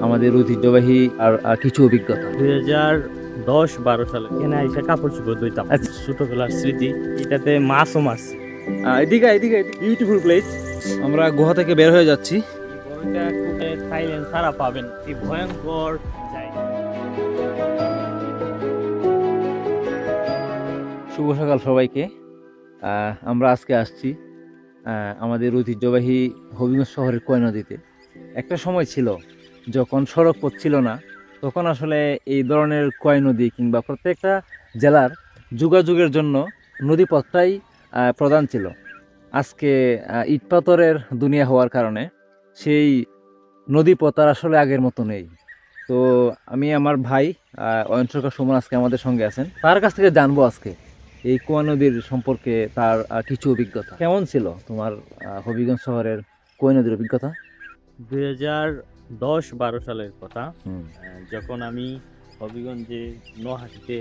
আমাদের ঐতিহ্যবাহী আর কিছু অভিজ্ঞতা। 2010-12 সালে এখানে আইসা কাপড় চোপড় ধুইতাম। আচ্ছা। ছোটবেলার স্মৃতি, এটাতে মাছও মারছি। এদিকে বিউটিফুল প্লেস। আমরা গুহা থেকে বের হয়ে যাচ্ছি। এই বড়টা খুব সাইলেন্স ছাড়া পাবেন, কি ভয়ঙ্কর জায়গা। শুভ সকাল সবাইকে। আমরা আজকে আসছি আমাদের ঐতিহ্যবাহী হবিগঞ্জ শহরের কোয় নদীতে। একটা সময় ছিল যখন সড়ক পথ ছিল না, তখন আসলে এই ধরনের কোয় নদী কিংবা প্রত্যেকটা জেলার যোগাযোগের জন্য নদীপথটাই প্রধান ছিল। আজকে ইট পাথরের দুনিয়া হওয়ার কারণে সেই নদীপথ আর আসলে আগের মতো নেই। তো আমি আমার ভাই অয়ন সরকার সুমন আজকে আমাদের সঙ্গে আছেন, তার কাছ থেকে জানবো আজকে এই কোয়া নদীর সম্পর্কে তার কিছু অভিজ্ঞতা। কেমন ছিল তোমার হবিগঞ্জ শহরের কোয়া নদীর অভিজ্ঞতা? 2010-12 সালের কথা। যখন আমি হবিগঞ্জে নোহাটিতে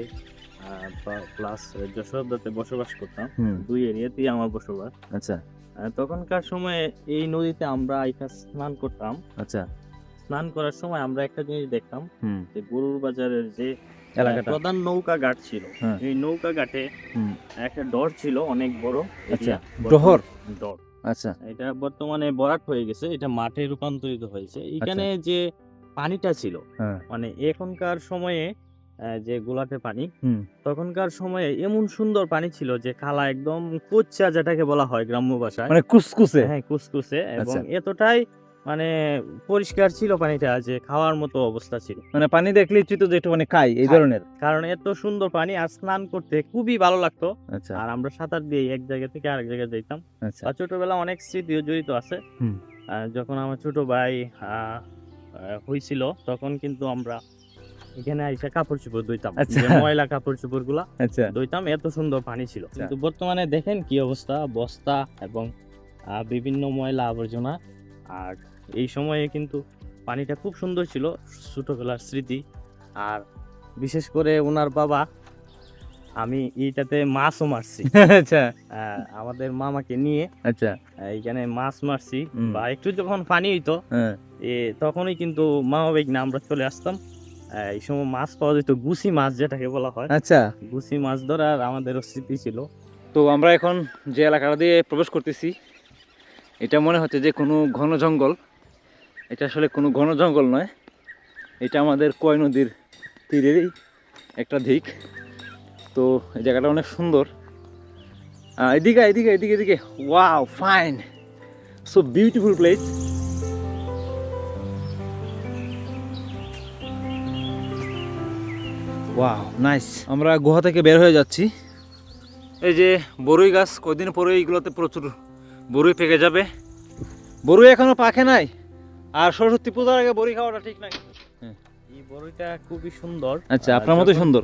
প্লাস যশোরদাতে বসবাস করতাম, দুই এরিয়াতেই আমার বসবাস। আচ্ছা তখনকার সময়ে এই নদীতে আমরা আইসা স্নান করতাম। আচ্ছা। স্নান করার সময় আমরা একটা জিনিস দেখতাম, হুম। যে গরুর বাজারের যে এলাকাটা। প্রধান নৌকা ঘাট ছিল, হ্যাঁ। এই নৌকা ঘাটে একটা ডর ছিল অনেক বড়। আচ্ছা, area, ডহর। ডর। আচ্ছা এটা বর্তমানে ভরাট হয়ে গেছে, এটা মাঠে রূপান্তরিত হয়েছে। এখানে যে পানিটা ছিল, হ্যাঁ। মানে এখনকার সময়ে যে গোলাপে পানি, হুম। তখনকার সময়ে এমন সুন্দর পানি ছিল যে কালা একদম কুচ্চা, যেটাকে বলা হয় গ্রাম্য ভাষায়, মানে কুসকুসে। হ্যাঁ কুসকুসে, এবং আচ্ছা। এতটাই মানে পরিষ্কার ছিল পানিটা যে খাওয়ার মতো অবস্থা ছিল। মানে পানি দেখলেই চিত্ত যে একটু মানে খাই এই ধরনের। কারণ এত সুন্দর পানি, আর স্নান করতে খুবই ভালো লাগতো। আচ্ছা আর আমরা সাঁতার দিয়ে এক জায়গা থেকে আরেক জায়গায় যাইতাম। আচ্ছা। আর ছোটবেলা অনেক স্মৃতিও জড়িত আছে। হুম। যখন আমার ছোট ভাই হয়েছিল, তখন কিন্তু আমরা এখানে আইসা কাপড় চোপড় ধুইতাম। আচ্ছা। যে ময়লা কাপড় চোপড় গুলা আচ্ছা ধুইতাম, এত সুন্দর পানি ছিল। কিন্তু বর্তমানে দেখেন কি অবস্থা, বস্তা এবং বিভিন্ন ময়লা আবর্জনা। আর এই সময়ে কিন্তু পানিটা খুব সুন্দর ছিল, ছোটবেলার স্মৃতি। আর বিশেষ করে ওনার বাবা, আমি এইটাতে মাছও মারছি। আচ্ছা আমাদের মামাকে নিয়ে আচ্ছা। এইখানে মাছ মারছি, হুম। বা একটু যখন পানি হইতো হ্যাঁ। তখনই কিন্তু মামা বেগ না আমরা চলে আসতাম। এই সময় মাছ পাওয়া যেত, গুছি মাছ যেটাকে বলা হয়। আচ্ছা। গুছি মাছ ধরার আমাদেরও স্মৃতি ছিল। তো আমরা এখন যে এলাকাটা দিয়ে প্রবেশ করতেছি, এটা মনে হচ্ছে যে কোনো ঘন জঙ্গল। এটা আসলে কোনো ঘন জঙ্গল নয়, এটা আমাদের কোয় নদীর তীরেরই একটা দিক। তো এই জায়গাটা অনেক সুন্দর। এদিকে wow, fine, so beautiful place. Wow, nice. আমরা গুহা থেকে বের হয়ে যাচ্ছি। এই যে বরুই গাছ, কদিন পরে এইগুলোতে প্রচুর বরুই পেকে যাবে। বরুই এখনো পাকে নাই, আর সরস্বতী পূজার আগে বরুই খাওয়াটা ঠিক নাই। এই বড়ইটা খুবই সুন্দর। আচ্ছা, আপনার মতোই সুন্দর।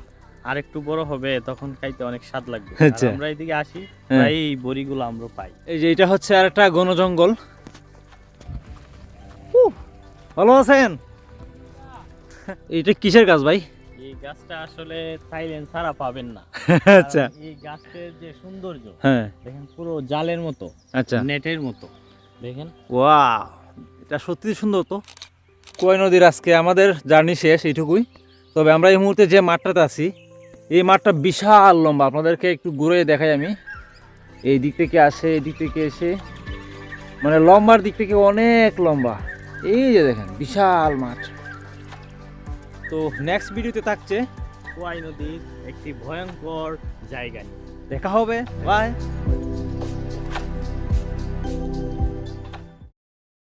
আর একটু বড় হবে তখন খাইতে অনেক স্বাদ লাগবে। আচ্ছা। আমরা এদিকে আসি, হ্যাঁ। এই বড়িগুলো আমরা পাই। এই যে এটা হচ্ছে আর একটা ঘন জঙ্গল। ভালো আছেন? এইটা কিসের গাছ ভাই? এই গাছটা আসলে সাইলেন্স ছাড়া পাবেন না। আচ্ছা। কারণ এই গাছের যে সৌন্দর্য, হ্যাঁ। দেখেন পুরো জালের মতো, আচ্ছা। নেটের মতো, দেখেন। ওয়াও, এটা সত্যি সুন্দর। তো কোয় নদীর আজকে আমাদের জার্নি শেষ এইটুকুই। তবে আমরা এই মুহূর্তে যে মাঠটাতে আছি, এই মাঠটা বিশাল লম্বা। আপনাদেরকে একটু ঘুরে দেখাই আমি। এই দিক থেকে আসে, এই দিক থেকে এসে, মানে লম্বার দিক থেকে অনেক লম্বা। এই যে দেখেন বিশাল মাঠ। তো নেক্সট ভিডিওতে থাকছে কোয়াই নদীর একটি ভয়ঙ্কর জায়গা নিয়ে। দেখা হবে। বাই।